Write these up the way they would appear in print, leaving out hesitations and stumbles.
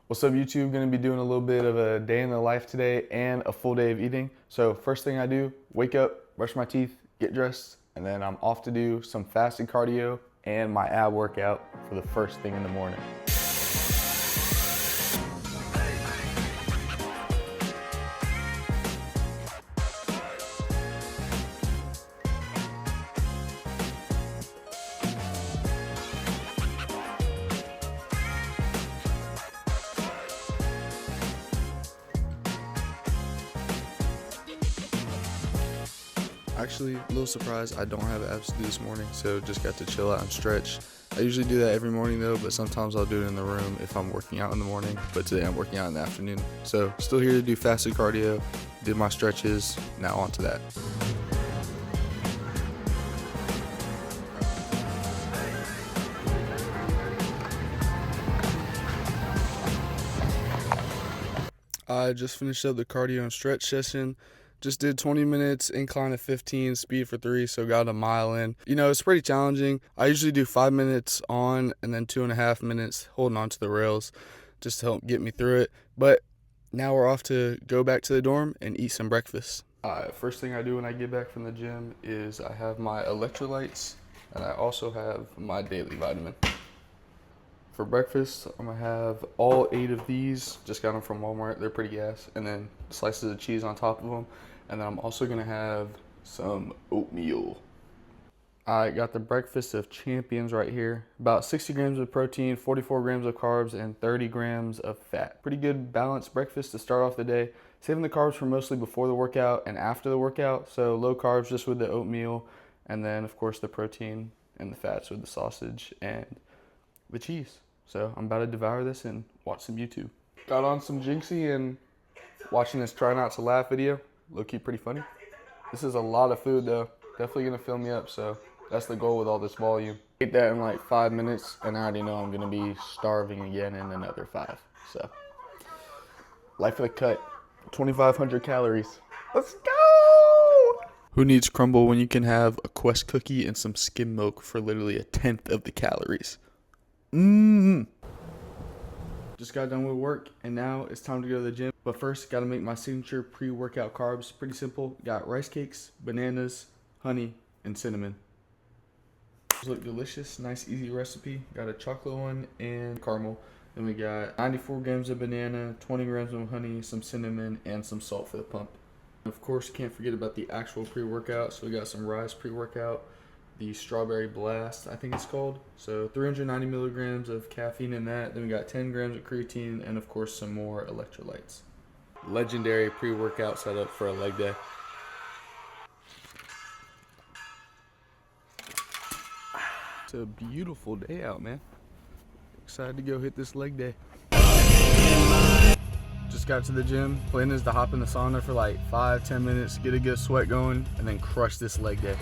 What's up, YouTube? Gonna be doing a little bit of a day in the life today and a full day of eating. So first thing I do, wake up, brush my teeth, get dressed, and then I'm off to do some fasted cardio and my ab workout for the first thing in the morning. Actually, a little surprised I don't have abs to do this morning, so just got to chill out and stretch. I usually do that every morning though, but sometimes I'll do it in the room if I'm working out in the morning, but today I'm working out in the afternoon. So still here to do fasted cardio, did my stretches, now on to that. I just finished up the cardio and stretch session. Just did 20 minutes, incline of 15, speed for 3, so got a mile in. You know, it's pretty challenging. I usually do 5 minutes on and then 2.5 minutes holding on to the rails just to help get me through it. But now we're off to go back to the dorm and eat some breakfast. First thing I do when I get back from the gym is I have my electrolytes and I also have my daily vitamin. For breakfast, I'm gonna have all 8 of these. Just got them from Walmart. They're pretty gas. And then slices of cheese on top of them. And then I'm also gonna have some oatmeal. I got the breakfast of champions right here. About 60 grams of protein, 44 grams of carbs, and 30 grams of fat. Pretty good balanced breakfast to start off the day. Saving the carbs for mostly before the workout and after the workout. So low carbs just with the oatmeal. And then of course the protein and the fats with the sausage and the cheese. So I'm about to devour this and watch some YouTube. Got on some Jinxie and watching this try not to laugh video. Low-key pretty funny. This is a lot of food though. Definitely gonna fill me up, so that's the goal with all this volume. Ate that in like 5 minutes and I already know I'm gonna be starving again in another 5. So, life of the cut, 2,500 calories. Let's go! Who needs crumble when you can have a Quest cookie and some skim milk for literally 1/10 of the calories? Just got done with work and now it's time to go to the gym. But first, gotta make my signature pre-workout carbs. Pretty simple. Got rice cakes, bananas, honey, and cinnamon. These look delicious. Nice, easy recipe. Got a chocolate one and caramel. Then we got 94 grams of banana, 20 grams of honey, some cinnamon, and some salt for the pump. And of course, can't forget about the actual pre-workout. So we got some Rise pre-workout, the Strawberry Blast, I think it's called. So 390 milligrams of caffeine in that. Then we got 10 grams of creatine and of course some more electrolytes. Legendary pre-workout setup for a leg day. It's a beautiful day out, man. Excited to go hit this leg day. Just got to the gym. Plan is to hop in the sauna for like 5-10 minutes, get a good sweat going, and then crush this leg day.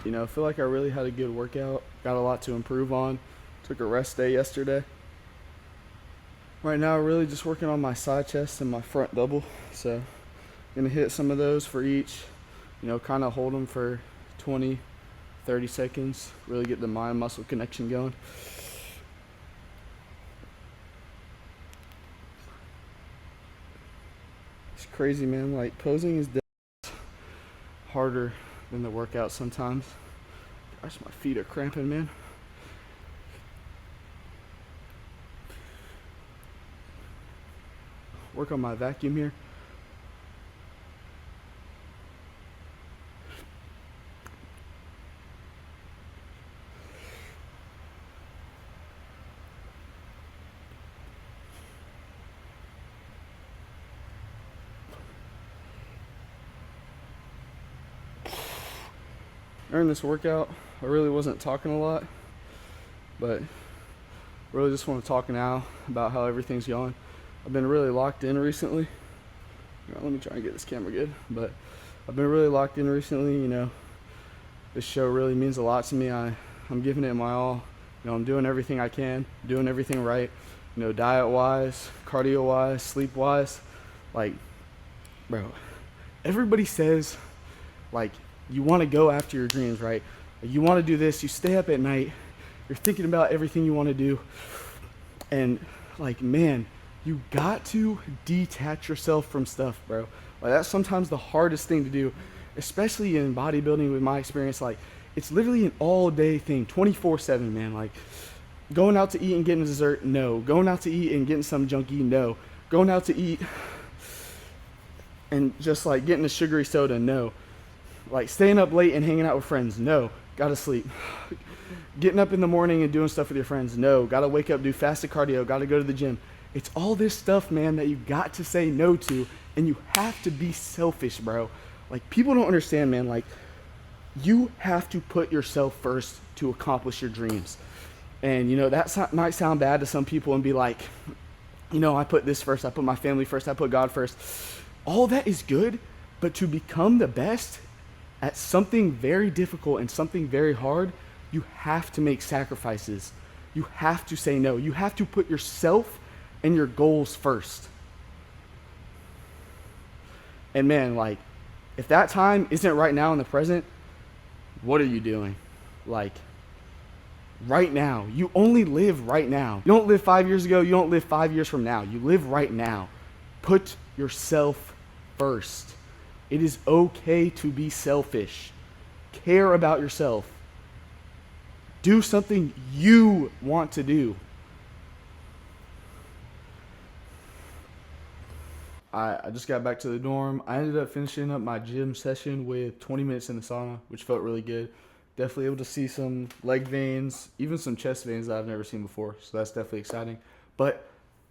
You know, I feel like I really had a good workout. Got a lot to improve on. Took a rest day yesterday. Right now, really just working on my side chest and my front double. So, gonna hit some of those for each. You know, kind of hold them for 20, 30 seconds. Really get the mind-muscle connection going. It's crazy, man. Like, posing is harder than the workout sometimes. Gosh, my feet are cramping, man. Work on my vacuum here. during this workout, I really wasn't talking a lot, but really just want to talk now about how everything's going. I've been really locked in recently. Let me try and get this camera good, but I've been really locked in recently. You know, this show really means a lot to me. I'm giving it my all. You know, I'm doing everything I can, doing everything right. You know, diet-wise, cardio-wise, sleep-wise. Like, bro, everybody says, like, you want to go after your dreams, right? Like, you want to do this. You stay up at night. You're thinking about everything you want to do. And, like, man, you got to detach yourself from stuff, bro. Like, that's sometimes the hardest thing to do, especially in bodybuilding with my experience. Like, it's literally an all-day thing, 24/7, man. Like, going out to eat and getting dessert, no. Going out to eat and getting some junkie, no. Going out to eat and just, like, getting a sugary soda, no. Like, staying up late and hanging out with friends, no. Gotta sleep. Getting up in the morning and doing stuff with your friends, no. Gotta wake up, do fasted cardio, gotta go to the gym. It's all this stuff, man, that you got to say no to, and you have to be selfish, bro. Like, people don't understand, man. Like, you have to put yourself first to accomplish your dreams. And, you know, that might sound bad to some people and be like, you know, I put this first, I put my family first, I put God first. All that is good, but to become the best at something very difficult and something very hard, you have to make sacrifices. You have to say no. You have to put yourself and your goals first. And man, like, if that time isn't right now in the present, what are you doing? Like, right now. You only live right now. You don't live 5 years ago. You don't live 5 years from now. You live right now. Put yourself first. It is okay to be selfish. Care about yourself. Do something you want to do. I just got back to the dorm. I ended up finishing up my gym session with 20 minutes in the sauna, which felt really good. Definitely able to see some leg veins, even some chest veins that I've never seen before. So that's definitely exciting. But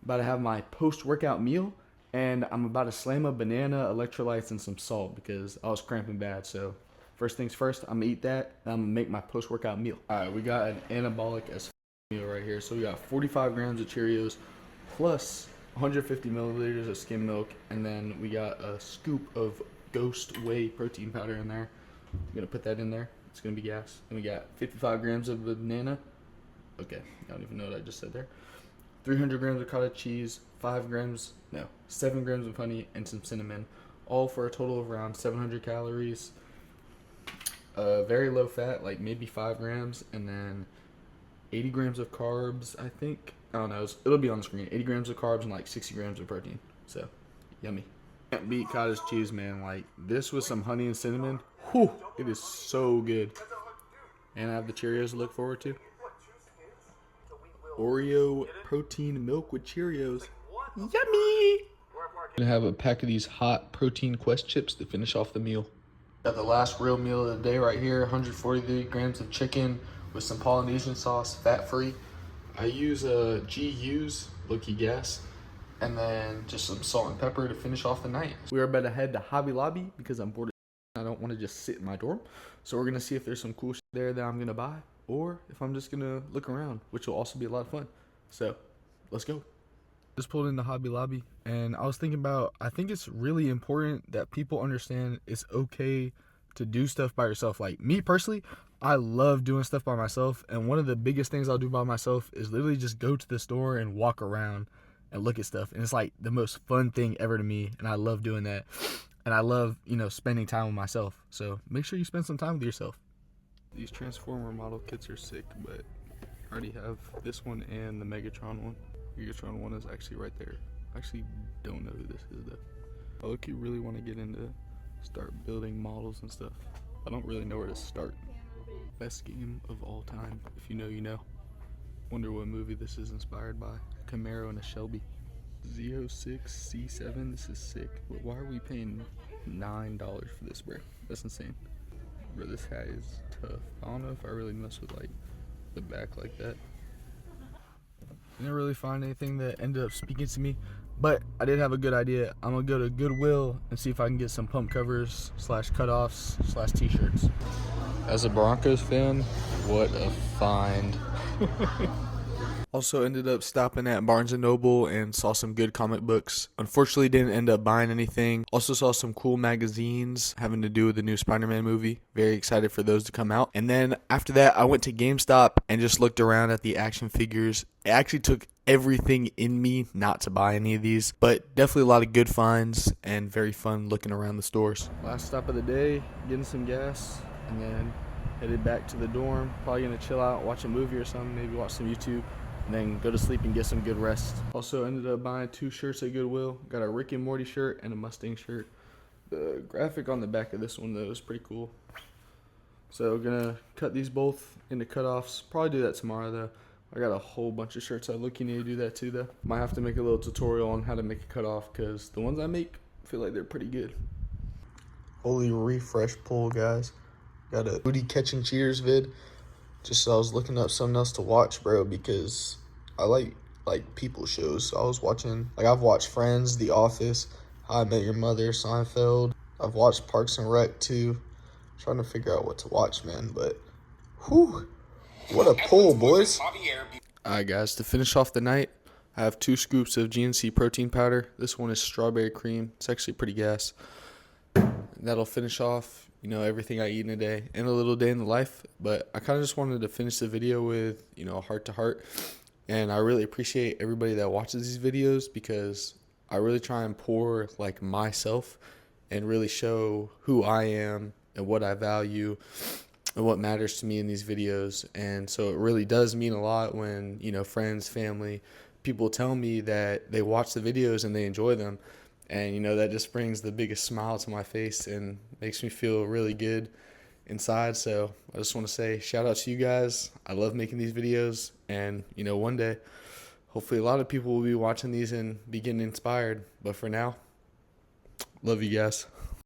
about to have my post-workout meal, and I'm about to slam a banana, electrolytes, and some salt because I was cramping bad. So first things first, I'm gonna eat that, and I'm gonna make my post-workout meal. All right, we got an anabolic as meal right here. So we got 45 grams of Cheerios plus 150 milliliters of skim milk, and then we got a scoop of Ghost Whey protein powder in there. I'm gonna put that in there. It's gonna be gas. And we got 55 grams of banana. Okay, I don't even know what I just said there. 300 grams of cottage cheese, 7 grams of honey, and some cinnamon, all for a total of around 700 calories. Very low fat, like maybe 5 grams, and then 80 grams of carbs, I think. I don't know, it'll be on the screen. 80 grams of carbs and like 60 grams of protein. So, yummy. Can't beat cottage cheese, man. Like, this with some honey and cinnamon, whew, it is so good. And I have the Cheerios to look forward to. Oreo protein milk with Cheerios. Yummy! Gonna have a pack of these hot protein Quest chips to finish off the meal. Got the last real meal of the day right here. 143 grams of chicken with some Polynesian sauce, fat-free. I use GU's, low-key gas, and then just some salt and pepper to finish off the night. We are about to head to Hobby Lobby because I'm bored. I don't want to just sit in my dorm. So we're going to see if there's some cool shit there that I'm going to buy, or if I'm just going to look around, which will also be a lot of fun. So let's go. Just pulled into Hobby Lobby, and I was thinking about, I think it's really important that people understand it's okay to do stuff by yourself. Like, me personally, I love doing stuff by myself, and one of the biggest things I'll do by myself is literally just go to the store and walk around and look at stuff. And it's like the most fun thing ever to me, and I love doing that. And I love, you know, spending time with myself. So make sure you spend some time with yourself. These Transformer model kits are sick, but I already have this one and the Megatron one. Megatron one is actually right there. I actually don't know who this is though. I look, you really want to get into start building models and stuff. I don't really know where to start. Best game of all time. If you know, you know. Wonder what movie this is inspired by. Camaro and a Shelby. Z06 C7. This is sick. But why are we paying $9 for this, bro? That's insane. Bro, this hat is tough. I don't know if I really mess with like the back like that. I didn't really find anything that ended up speaking to me, But I did have a good idea. I'm gonna go to Goodwill and see if I can get some pump covers / cutoffs / t-shirts. As a Broncos fan, what a find. Also ended up stopping at Barnes & Noble and saw some good comic books. Unfortunately didn't end up buying anything. Also saw some cool magazines having to do with the new Spider-Man movie. Very excited for those to come out. And then after that, I went to GameStop and just looked around at the action figures. It actually took everything in me not to buy any of these, but definitely a lot of good finds and very fun looking around the stores. Last stop of the day, getting some gas, and then headed back to the dorm. Probably gonna chill out, watch a movie or something, maybe watch some YouTube, and then go to sleep and get some good rest. Also ended up buying 2 shirts at Goodwill. Got a Rick and Morty shirt and a Mustang shirt. The graphic on the back of this one though is pretty cool. So gonna cut these both into cutoffs. Probably do that tomorrow though. I got a whole bunch of shirts I look, you need to do that too though. Might have to make a little tutorial on how to make a cutoff because the ones I make feel like they're pretty good. Holy refresh pull, guys. Got a booty catching cheaters vid. Just so I was looking up something else to watch, bro, because I like people shows. So I was watching, I've watched Friends, The Office, How I Met Your Mother, Seinfeld. I've watched Parks and Rec too. Trying to figure out what to watch, man, but whew. What a pull, boys. Alright, guys, to finish off the night, I have 2 scoops of GNC protein powder. This one is strawberry cream. It's actually pretty gas. That'll finish off, everything I eat in a day and a little day in the life. But I kind of just wanted to finish the video with, a heart to heart. And I really appreciate everybody that watches these videos because I really try and pour myself and really show who I am and what I value and what matters to me in these videos. And so it really does mean a lot when, friends, family, people tell me that they watch the videos and they enjoy them. And, that just brings the biggest smile to my face and makes me feel really good inside. So I just want to say shout out to you guys. I love making these videos. And, one day, hopefully a lot of people will be watching these and be getting inspired. But for now, love you guys.